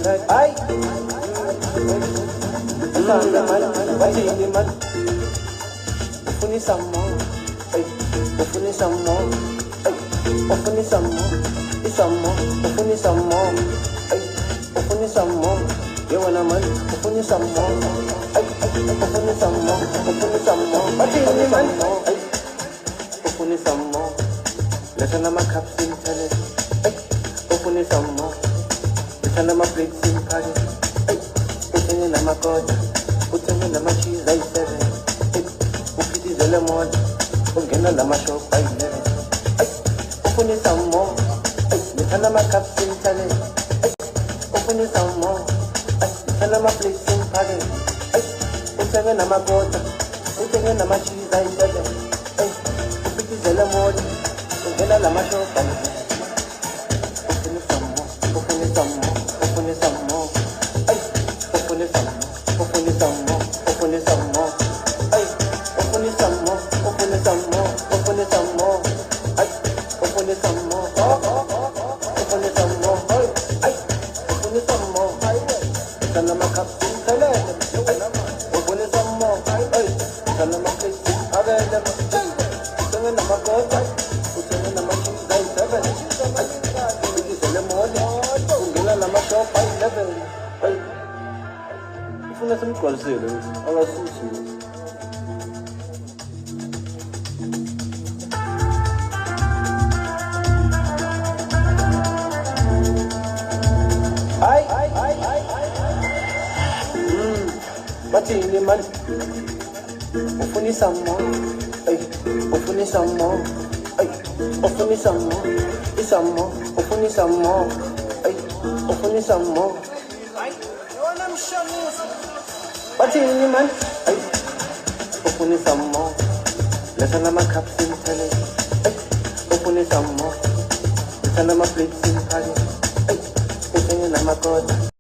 Ay, asanga man, batini man. Ufuni some more, ay, ufuni some more, ay, ufuni some more, some more, ufuni some more, ay, ufuni some more. You wanna man, ufuni some more, ay, ufuni some more, batini man, ay, ufuni some more. Listen to my cups in tennis, ay, ufuni some more. Listen to my plates in Paris, ay, putting in my god, putting in my cheese like 7. Lemon, ungena la masho by 11. Ay, ufuni some more. Ay, lithanda my cups in tele. Ay, ufuni some more. Ay, lithanda my plates in party. Ay, utenge na magota, utenge na cheese ay 7. Ay, upitize lemon, ungena la masho by 11. Ufuni some more, ufuni some more, ufuni some more. Ay, ufuni some more, ufuni some more, ufuni some more. Ay, ufuni some more, ufuni some more, ufuni some more. Ay, ufuni some more, ufuni some more. Ay, ufuni some more. Sana makapsi tele. Ay, ufuni some more. Ay, sana makapsi agenda. Sana na makota, sana na makapsi dai 7. Ay, ufuni sele mode, ungela na makapsi 11. Ay, ufuni some kwalsele, ala sushi. Batini man, ufuni some more, ay, ufuni some more, ay, ufuni some more, some more, ufuni some more, ay, ufuni some more. Batini man, ay, ufuni some more. Listen to my cups in tele, ay, ufuni some more. Listen to my plates in Paris, ay, ufuni na my god.